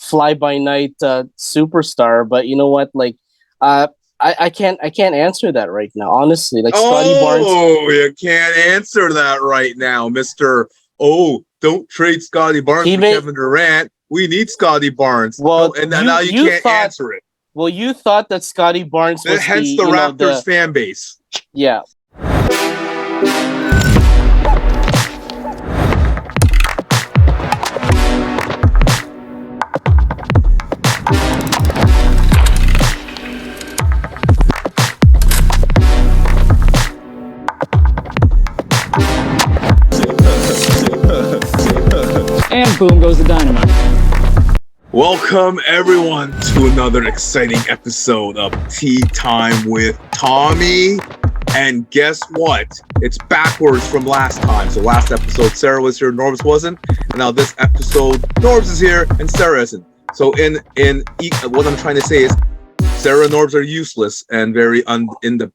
fly by night superstar. But you know what? Like, I can't answer that right now. Honestly, like Scotty Barnes, Oh, you can't answer that right now, Mister. Oh, don't trade Scotty Barnes he for may. Kevin Durant. We need Scotty Barnes. No, Well, and you now you you can't thought. answer it. Well, you thought that Scotty Barnes was the Hence the Raptors the fan base. yeah. And boom goes the dynamite. Welcome everyone to another exciting episode of Tea Time with Tommy. And guess what? It's backwards from last time. So last episode, Sarah was here, Norbz wasn't. And now this episode, Norbz is here and Sarah isn't. So what I'm trying to say is Sarah and Norbz are useless and very undependent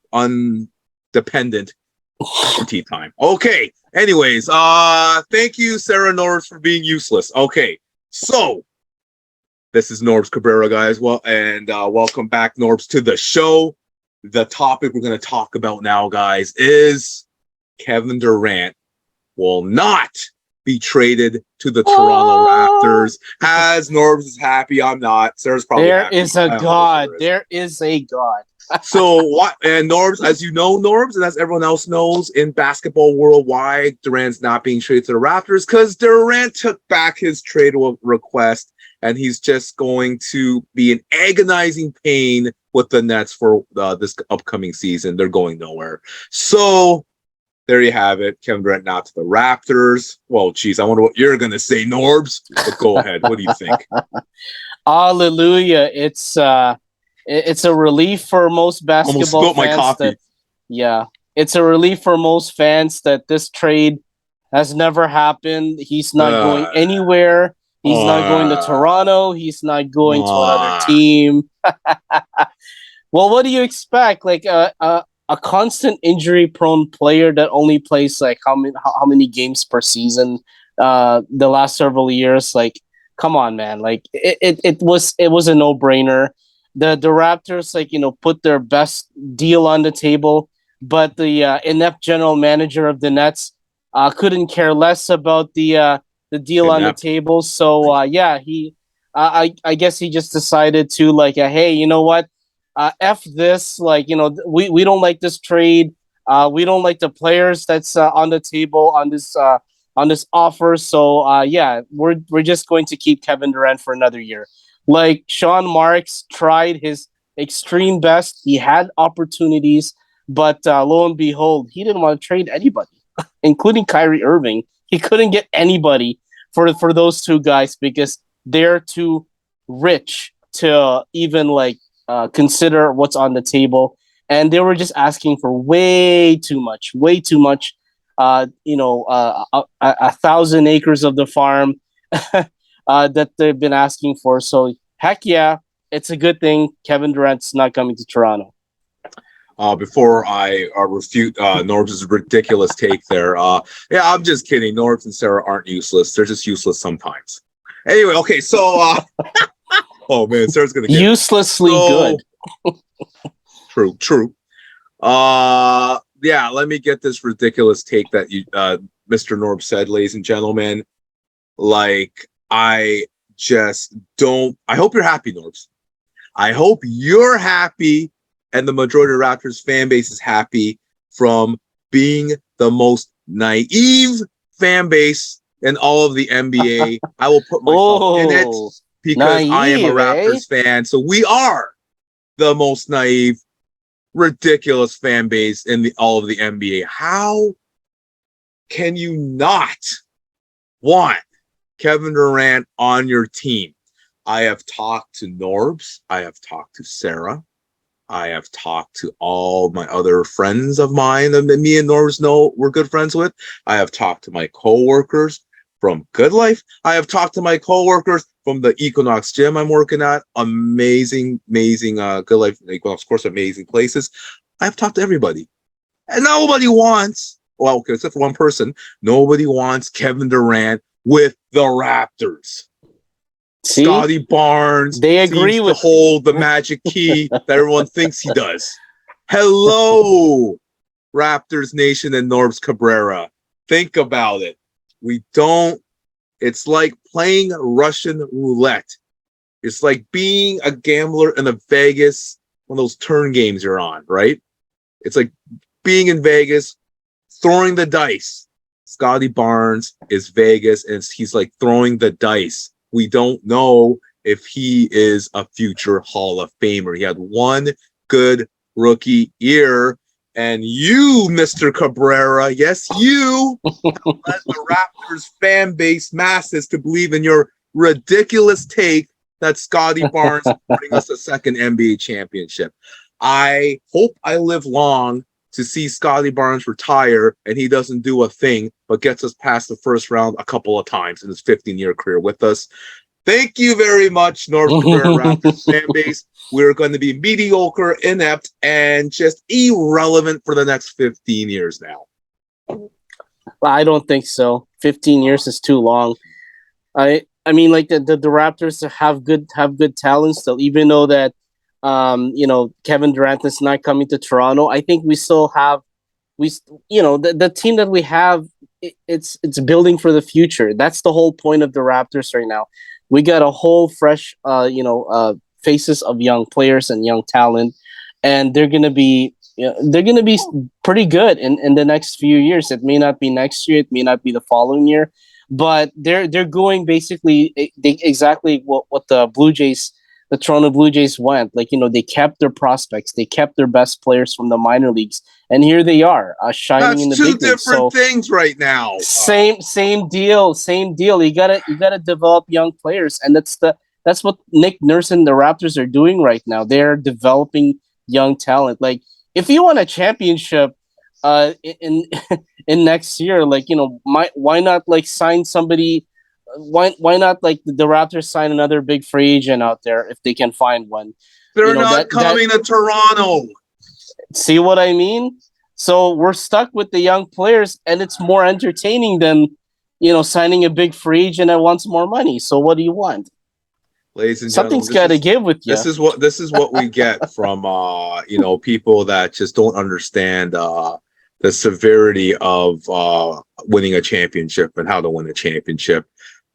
for tea time. Okay. Anyways, thank you, Sarah and Norbz, for being useless. Okay. So this is Norbz Cabrera, guys. Well, and welcome back, Norbz, to the show. The topic we're going to talk about now, guys, is Kevin Durant will not be traded to the Toronto Raptors. As Norbz is happy, I'm not. Sarah's probably happy. There is a God. There is a God. So what? And Norbz, as you know, Norbz, and as everyone else knows in basketball worldwide, Durant's not being traded to the Raptors because Durant took back his trade request, and he's just going to be in agonizing pain with the Nets for this upcoming season. They're going nowhere. So there you have it. Kevin Durant not to the Raptors. Well, geez, I wonder what you're going to say, Norbz. But go ahead. What do you think? Hallelujah. It's a relief for most basketball Almost spilt fans. my coffee. It's a relief for most fans that this trade has never happened. He's not going anywhere. He's not going to Toronto. He's not going to another team. Well, what do you expect? Like a constant injury-prone player that only plays like how many games per season the last several years? Like, come on, man! Like it was a no-brainer. The Raptors put their best deal on the table, but the inept general manager of the Nets couldn't care less about the deal on the table. So I guess he just decided to hey, you know what? F this. We don't like this trade. We don't like the players that's on the table on this offer. So we're just going to keep Kevin Durant for another year. Like Sean Marks tried his extreme best. He had opportunities, but lo and behold, he didn't want to trade anybody, including Kyrie Irving. He couldn't get anybody for those two guys because they're too rich to even consider what's on the table, and they were just asking for way too much. A 1,000 acres of the farm that they've been asking for. So heck yeah, it's a good thing Kevin Durant's not coming to Toronto. Before I refute Norb's ridiculous take there, I'm just kidding. Norbs and Sarah aren't useless. They're just useless sometimes. Anyway, okay, so oh man, Sarah's gonna get uselessly good. True. Let me get this ridiculous take that you, Mr. Norbs said, ladies and gentlemen. Like, I just don't. I hope you're happy, Norbs. I hope you're happy. And the majority of Raptors fan base is happy from being the most naive fan base in all of the NBA. I will put myself in it because naive, I am a Raptors fan. So we are the most naive, ridiculous fan base in all of the NBA. How can you not want Kevin Durant on your team? I have talked to Norbz. I have talked to Sarah. I have talked to all my other friends of mine that me and Norbz know we're good friends with. I have talked to my co-workers from Good Life. I have talked to my co-workers from the Equinox gym I'm working at. Amazing, Good Life, Equinox, of course, amazing places. I've talked to everybody. And nobody wants, well, okay, except for one person, nobody wants Kevin Durant with the Raptors. See, Scotty Barnes they agree seems with to hold the magic key that everyone thinks he does. Hello, Raptors Nation and Norbz Cabrera. Think about it. We don't. It's like playing Russian roulette. It's like being a gambler in a Vegas, one of those turn games you're on, right? It's like being in Vegas, throwing the dice. Scotty Barnes is Vegas, and he's like throwing the dice. We don't know if he is a future Hall of Famer. He had one good rookie year, and you, Mr. Cabrera, yes, you led the Raptors fan base masses to believe in your ridiculous take that Scotty Barnes will bring us a second NBA championship. I hope I live long to see Scotty Barnes retire and he doesn't do a thing but gets us past the first round a couple of times in his 15-year career with us. Thank you very much, Norbz Cabrera Raptors fan base. We're going to be mediocre, inept, and just irrelevant for the next 15 years now. I don't think so. 15 years is too long. I mean, like the Raptors have good talent still, even though that Kevin Durant is not coming to Toronto. I think we still have the team that we have. It's building for the future. That's the whole point of the Raptors right now. We got a whole fresh faces of young players and young talent, and they're gonna be pretty good in the next few years. It may not be next year, it may not be the following year, but they're going basically exactly what the Toronto Blue Jays went. Like, they kept their prospects, they kept their best players from the minor leagues, and here they are shining in the big leagues. That's two different things right now. Same deal. You gotta develop young players, and that's what Nick Nurse and the Raptors are doing right now. They're developing young talent. Like, if you want a championship in in next year, like, why not like sign somebody? Why not like the Raptors sign another big free agent out there if they can find one? They're not coming to Toronto. See what I mean? So we're stuck with the young players, and it's more entertaining than signing a big free agent that wants more money. So what do you want? Ladies and Something's got to give with you. This is what we get from people that just don't understand the severity of winning a championship and how to win a championship.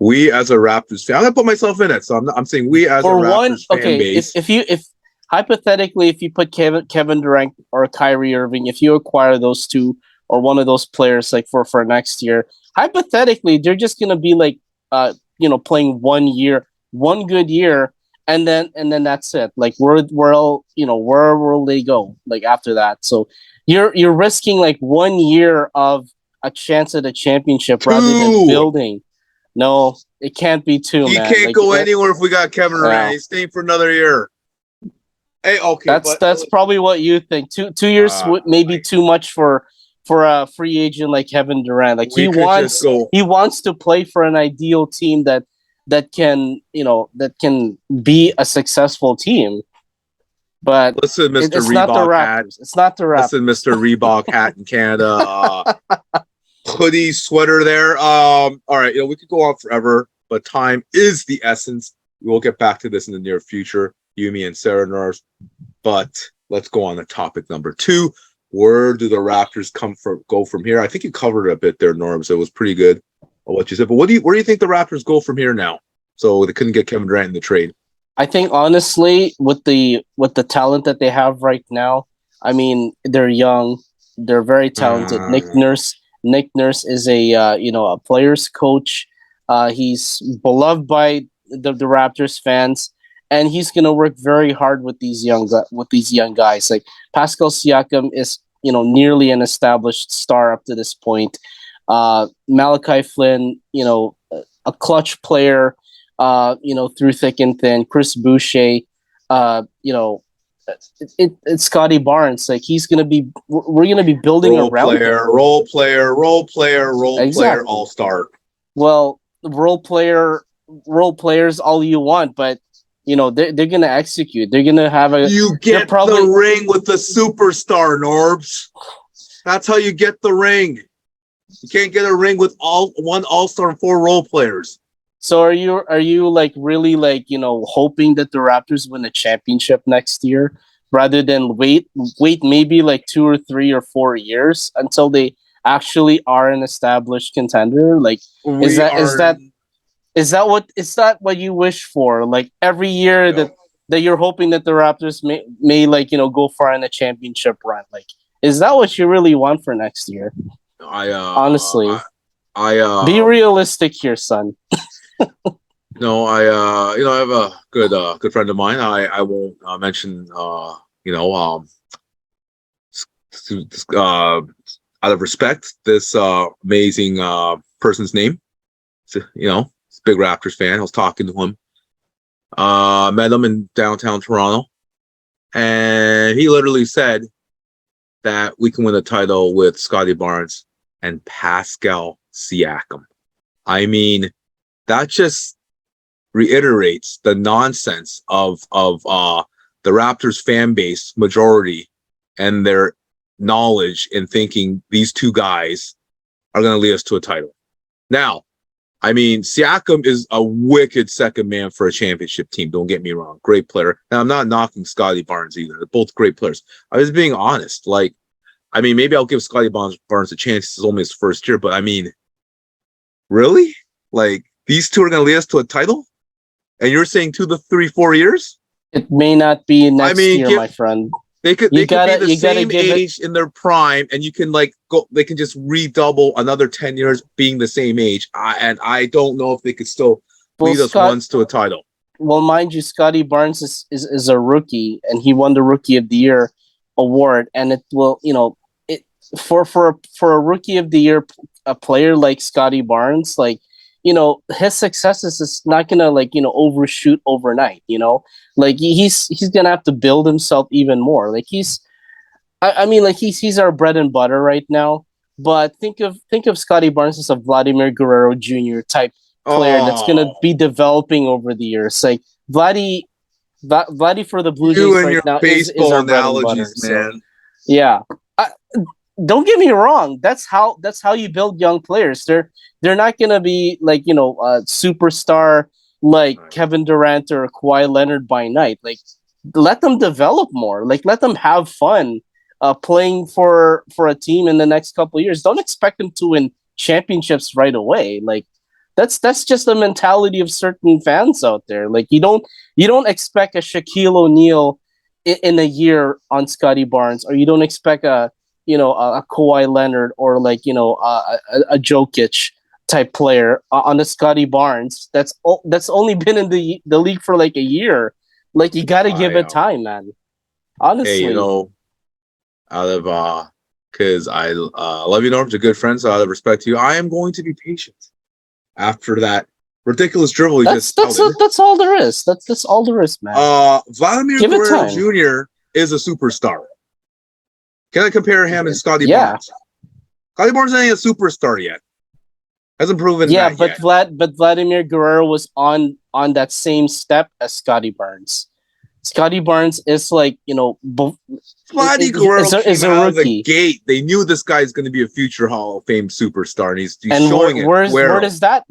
We as a Raptors fan, I'm gonna put myself in it, so I'm saying we as a Raptors fan base. If hypothetically, if you put Kevin Durant or Kyrie Irving, if you acquire those two or one of those players, like for next year, hypothetically, they're just gonna be like playing 1 year, one good year, and then that's it. Like, where will they go like after that? So you're risking like 1 year of a chance at a championship rather than building. No, it can't be two. He man. can't go anywhere if we got Kevin Durant. He's staying for another year. Hey, okay, that's probably what you think. 2 years may be too much for a free agent like Kevin Durant. Like, he wants to play for an ideal team that can be a successful team. But listen, Mr. It's Reebok not the Raptors. hat. It's not the Raptors. Listen, Mr. Reebok hat in Canada. Hoodie, sweater there. All right, we could go on forever, but time is the essence. We will get back to this in the near future, you, me, and Sarah Norbz. But let's go on to topic number 2. Where do the Raptors go from here? I think you covered it a bit there, Norbz. It was pretty good what you said. But where do you think the Raptors go from here now? So they couldn't get Kevin Durant in the trade. I think, honestly, with the talent that they have right now, I mean, they're young, they're very talented. Nick Nurse is a player's coach. He's beloved by the Raptors fans, and he's gonna work very hard with these young guys. Like, Pascal Siakam is nearly an established star up to this point. Malachi Flynn, a clutch player, through thick and thin. Chris Boucher, it's Scotty Barnes. Like, we're gonna be building around role player, all-star. Well, role players all you want, but they're gonna execute. They're gonna have you get the ring with the superstar, Norbz. That's how you get the ring. You can't get a ring with one all-star and 4 role players. So are you like really like hoping that the Raptors win a championship next year rather than wait maybe like 2 or 3 or 4 years until they actually are an established contender? Like is We that is are, that is that what you wish for? Like every year you know, that you're hoping that the Raptors may like go far in a championship run. Like is that what you really want for next year? I Honestly, I be realistic here, son. no, I have a good friend of mine. I won't mention you know out of respect this amazing person's name. So, he's a big Raptors fan. I was talking to him. Met him in downtown Toronto, and he literally said that we can win the title with Scotty Barnes and Pascal Siakam. I mean, that just reiterates the nonsense of the Raptors fan base majority and their knowledge in thinking these two guys are going to lead us to a title. Now, I mean, Siakam is a wicked second man for a championship team. Don't get me wrong. Great player. Now, I'm not knocking Scotty Barnes either. They're both great players. I was being honest. Like, I mean, maybe I'll give Scotty Barnes a chance. It's only his first year, but I mean, really? Like, these two are going to lead us to a title? And you're saying 2 to 3, 4 years? It may not be next year, my friend. They could be the you gotta same give age in their prime, and you can they can just redouble another 10 years being the same age. And I don't know if they could still lead us once to a title. Well, mind you, Scotty Barnes is a rookie, and he won the Rookie of the Year award, and it will it for a Rookie of the Year a player like Scotty Barnes, like his successes is not gonna overshoot overnight. Like he's gonna have to build himself even more. Like I mean, like he's our bread and butter right now. But think of Scotty Barnes as a Vladimir Guerrero Jr. type player that's gonna be developing over the years. Like Vladdy for the Blue Jays and right your now is baseball our bread and butter. analogies, man. So yeah. Don't get me wrong. That's how you build young players. They're not gonna be like a superstar like Kevin Durant or Kawhi Leonard by night. Like let them develop more. Like let them have fun playing for a team in the next couple of years. Don't expect them to win championships right away. Like that's just the mentality of certain fans out there. Like you don't expect a Shaquille O'Neal in a year on Scotty Barnes, or you don't expect a Kawhi Leonard or a Jokic type player on the Scotty Barnes that's only been in the league for like a year. Like you got to give it time, man. Honestly, Hey, out of because I love you, Norbz, a good friend, so out of respect to you, I am going to be patient after that ridiculous dribble he just that's all there is. That's all there is, man. Vladimir Guerrero Jr. is a superstar. Can I compare him and Scotty Barnes? Scotty Barnes ain't a superstar yet. Hasn't proven that yet. But Vladimir Guerrero was on that same step as Scotty Barnes. Scotty Barnes is like, Vladdy Guerrero is out of the gate. They knew this guy is going to be a future Hall of Fame superstar, and he's showing it. Where does that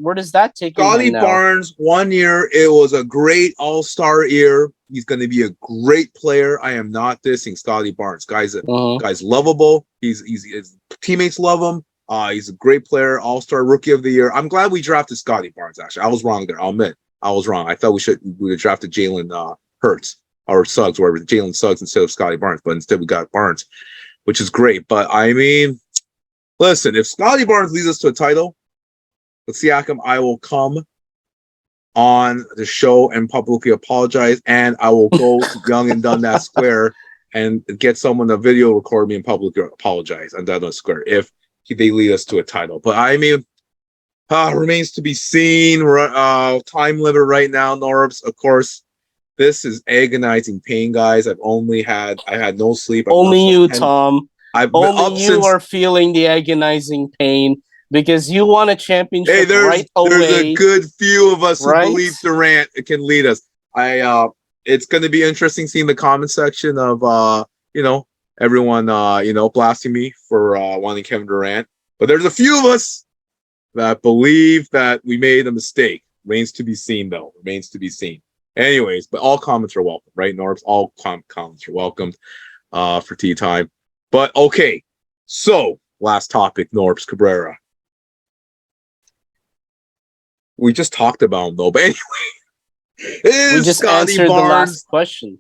take him? Scotty Barnes, 1 year, it was a great all-star year. He's going to be a great player. I am not dissing Scotty Barnes. Guy's lovable. His teammates love him. He's a great player, all-star rookie of the year. I'm glad we drafted Scotty Barnes, actually. I was wrong there. I'll admit. I was wrong. I thought we would have drafted Jalen Hurts or Suggs, whatever, Jalen Suggs instead of Scotty Barnes, but instead we got Barnes, which is great. But I mean, listen, if Scotty Barnes leads us to a title with Siakam, I will come on the show and publicly apologize, and I will go to Young and Dundas Square and get someone to video record me and publicly apologize on Dundas Square if they lead us to a title. But I mean, remains to be seen. Time limit right now, Norbz, of course. This is agonizing pain, guys. I had no sleep. Only you, Tom. Only you are feeling the agonizing pain because you won a championship right away. There's a good few of us who believe Durant can lead us. It's going to be interesting seeing the comment section of everyone blasting me for wanting Kevin Durant. But there's a few of us that believe that we made a mistake. Remains to be seen, though. Remains to be seen. Anyways, but all comments are welcome, right, Norbs? All comments are welcomed for tea time. But okay, so last topic, Norbs Cabrera. We just talked about him, though. But anyway, We just answered the last question.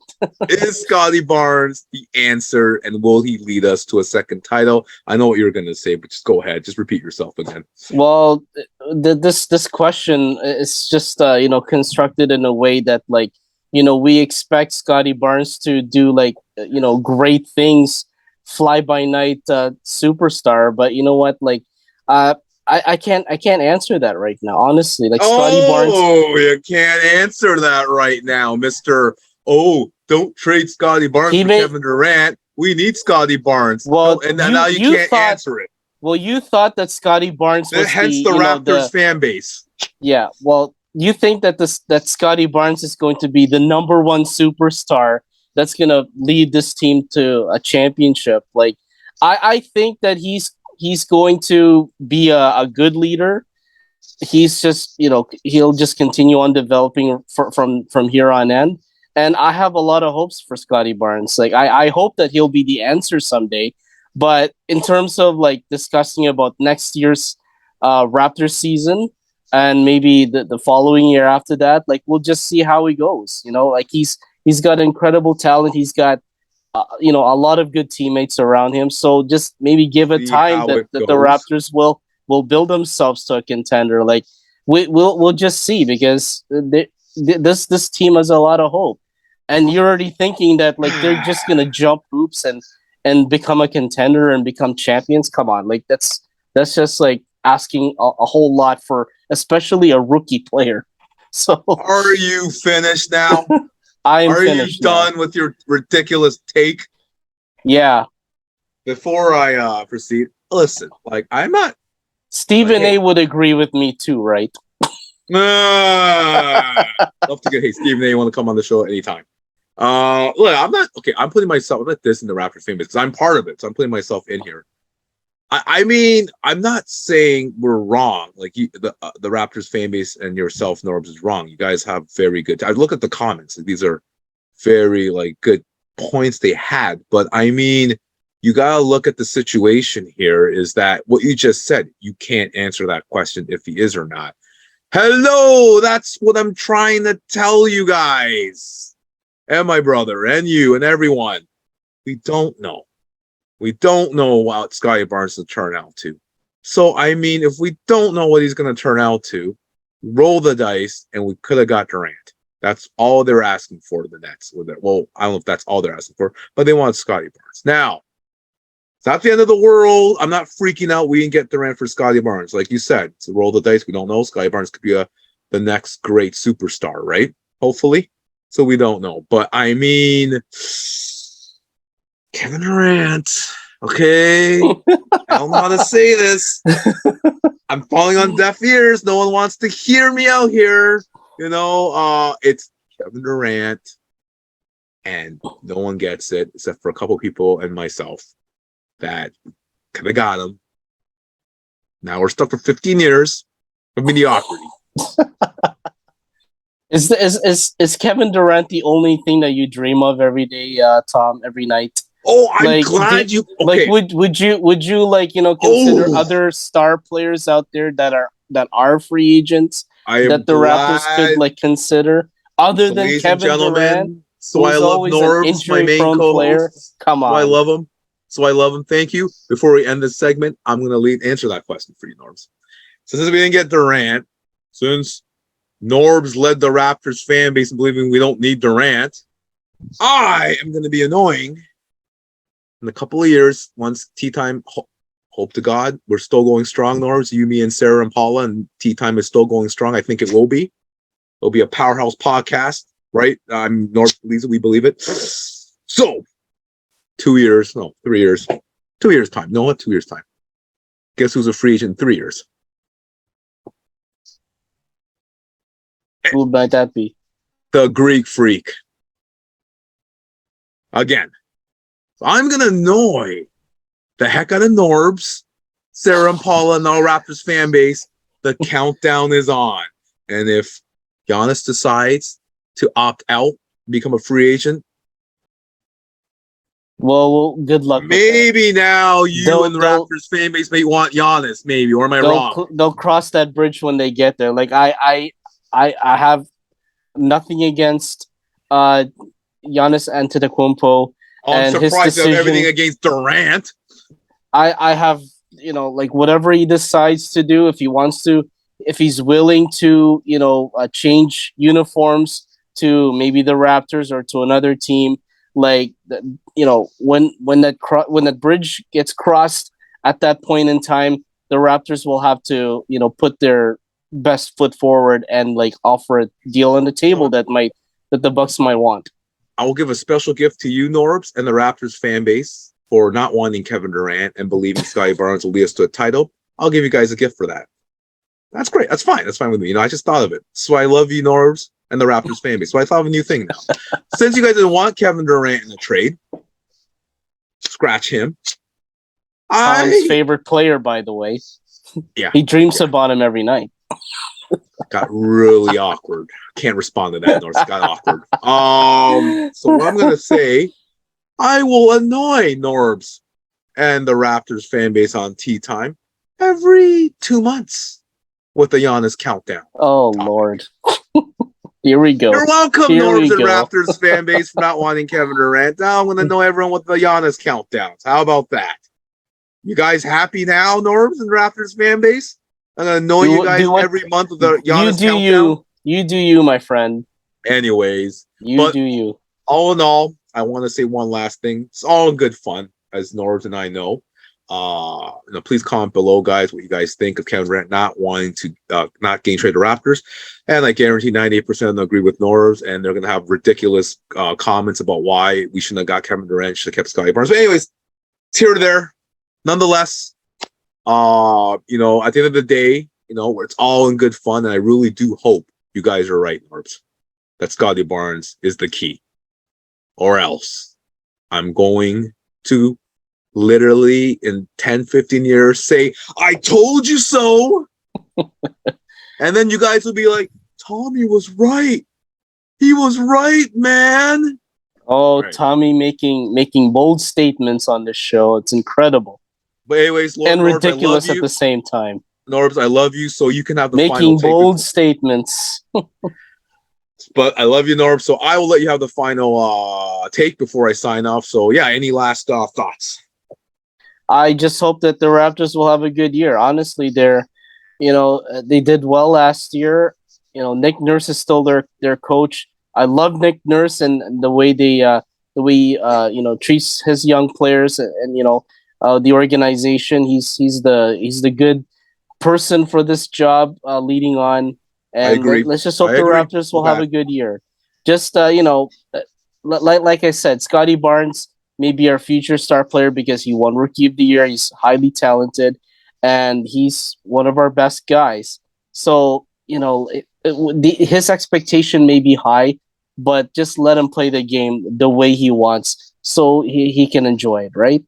Is Scotty Barnes the answer, and will he lead us to a second title? I know what you're going to say, but just go ahead. Just repeat yourself again. Well, this question is just constructed in a way that, like, we expect Scotty Barnes to do, like, great things, fly by night superstar. But you know what, like, I can't answer that right now, honestly. Like, Scotty Barnes. Oh, you can't answer that right now, Mister. Oh, don't trade Scotty Barnes for Kevin Durant. We need Scotty Barnes. Well, and now you can't answer it. Well, you thought that Scotty Barnes was hence the Raptors fan base. Yeah, well, you think that that Scotty Barnes is going to be the number one superstar that's going to lead this team to a championship. Like, I think that he's going to be a good leader. He's just, he'll just continue on developing from here on end. And I have a lot of hopes for Scotty Barnes. Like, I hope that he'll be the answer someday. But in terms of, like, discussing about next year's Raptors season and maybe the following year after that, like, we'll just see how he goes. Like, he's got incredible talent. He's got a lot of good teammates around him. So just maybe give it time that the Raptors will build themselves to a contender. Like, we'll just see, because this team has a lot of hope. And you're already thinking that, like, they're just gonna jump hoops and become a contender and become champions. Come on, like, that's just like asking a whole lot for especially a rookie player. So are you finished now? Are you done with your ridiculous take? Yeah. Before I proceed, listen, like, I'm not. Stephen A would agree with me too, right? Love to get, hey, Stephen A, you want to come on the show anytime. Look, I'm not okay. I'm putting myself, I'm not this in the Raptors fan base because I'm part of it, so I'm putting myself in here. I mean, I'm not saying we're wrong. Like, the Raptors fan base and yourself, Norbs, is wrong. You guys have very good. I look at the comments. These are very, like, good points they had. But I mean, you gotta look at the situation here. Is that what you just said? You can't answer that question if he is or not. Hello, that's what I'm trying to tell you guys, and my brother, and you, and everyone. We don't know. We don't know what Scotty Barnes will turn out to. So, I mean, if we don't know what he's going to turn out to, roll the dice, and we could have got Durant. That's all they're asking for, the Nets. Well, I don't know if that's all they're asking for, but they want Scotty Barnes. Now, it's not the end of the world. I'm not freaking out. We didn't get Durant for Scotty Barnes. Like you said, it's a roll the dice. We don't know. Scotty Barnes could be the next great superstar, right? Hopefully. So we don't know. But, I mean, Kevin Durant, okay? I don't know how to say this. I'm falling on deaf ears. No one wants to hear me out here. It's Kevin Durant, and no one gets it except for a couple people and myself that kind of got him. Now we're stuck for 15 years of mediocrity. Is Kevin Durant the only thing that you dream of every day, Tom, every night? Oh, I'm glad you. Okay. Like, would you like, consider other star players out there that are free agents that the Raptors could, like, consider other than Kevin Durant? So I love Norbz, my main co-host. Come on, I love him. So I love him. Thank you. Before we end this segment, I'm going to answer that question for you, Norbz. Since we didn't get Durant, since Norbz led the Raptors fan base in believing we don't need Durant, I am going to be annoying. In a couple of years, once Tea Time, hope to God, we're still going strong, Norbz. You, me, and Sarah and Paula, and Tea Time is still going strong. I think it will be. It'll be a powerhouse podcast, right? Norbz believes it. We believe it. So, 3 years time. No, what? 2 years time. Guess who's a free agent in 3 years? Who might that be? The Greek Freak. Again. I'm going to annoy the heck out of Norbz, Sarah and Paula, and our Raptors fan base. The countdown is on. And if Giannis decides to opt out, become a free agent, well, good luck. Maybe now you and the Raptors fan base may want Giannis, maybe, or am I wrong? They'll cross that bridge when they get there. Like I have nothing against Giannis Antetokounmpo. I'm surprised you have everything against Durant. I have, like whatever he decides to do, if he wants to, if he's willing to, change uniforms to maybe the Raptors or to another team, like, when that bridge gets crossed at that point in time, the Raptors will have to, put their best foot forward and like offer a deal on the table that the Bucks might want. I will give a special gift to you, Norbz, and the Raptors fan base for not wanting Kevin Durant and believing Scottie Barnes will lead us to a title. I'll give you guys a gift for that. That's great. That's fine. That's fine with me. I just thought of it. So I love you, Norbz, and the Raptors fan base. So I thought of a new thing now. Since you guys didn't want Kevin Durant in the trade, scratch him. Tom's favorite player, by the way. Yeah. He dreams about him every night. Got really awkward. Can't respond to that, Norbz. Got awkward. So what I'm gonna say, I will annoy Norbz and the Raptors fan base on Tea Time every 2 months with the Giannis countdown. Oh Lord. Here we go. You're welcome, Norbz and Raptors fan base, for not wanting Kevin Durant. Now I'm gonna know everyone with the Giannis countdowns. How about that? You guys happy now, Norbz and Raptors fan base? I'm gonna annoy you guys every month with the Giannis countdown. You do you, my friend. Anyways, you do you. All in all, I want to say one last thing. It's all in good fun, as Norbz and I know. Please comment below, guys, what you guys think of Kevin Durant not wanting to not getting traded to Raptors. And I guarantee 98% of them agree with Norbz, and they're gonna have ridiculous comments about why we shouldn't have got Kevin Durant, should have kept Scottie Barnes. But anyways, it's here to there. Nonetheless, at the end of the day, it's all in good fun, and I really do hope you guys are right, Norbz, that Scottie Barnes is the key. Or else I'm going to literally in 10, 15 years say, I told you so. And then you guys will be like, Tommy was right. He was right, man. Oh, right. Tommy making bold statements on this show. It's incredible. But anyways, and Norbz, ridiculous at the same time. Norbz, I love you, so you can have the making final bold statements. But I love you, Norbz, so I will let you have the final take before I sign off. So yeah, any last thoughts? I just hope that the Raptors will have a good year. Honestly, they did well last year. Nick Nurse is still their coach. I love Nick Nurse and the way treats his young players and the organization. He's the good person for this job, leading on. And let's just hope the Raptors will have a good year. Just like I said, Scottie Barnes may be our future star player because he won Rookie of the Year. He's highly talented, and he's one of our best guys. So his expectation may be high, but just let him play the game the way he wants, so he can enjoy it. Right?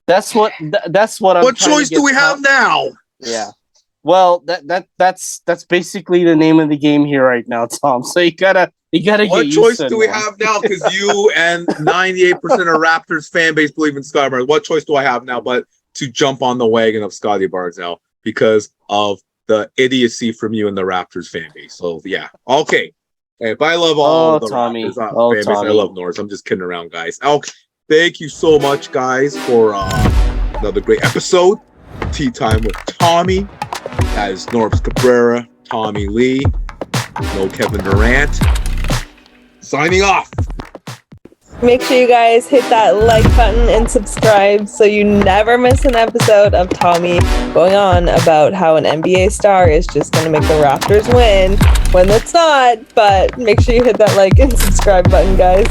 That's what I'm. What choice do we have now? Yeah. Well, that's basically the name of the game here right now, Tom. So you gotta what get used choice to it. Do we have now? Because you and 98% of Raptors fan base believe in Scottie Barnes. What choice do I have now but to jump on the wagon of Scottie Barnes now because of the idiocy from you and the Raptors fan base? So yeah, okay. But I love all the Tommy. Raptors fan base. I love Norbz. I'm just kidding around, guys. Okay, thank you so much, guys, for another great episode. Tea Time with Tommy. As Norbz Cabrera, Tommy Lee, no Kevin Durant. Signing off. Make sure you guys hit that like button and subscribe so you never miss an episode of Tommy going on about how an NBA star is just going to make the Raptors win when it's not. But make sure you hit that like and subscribe button, guys.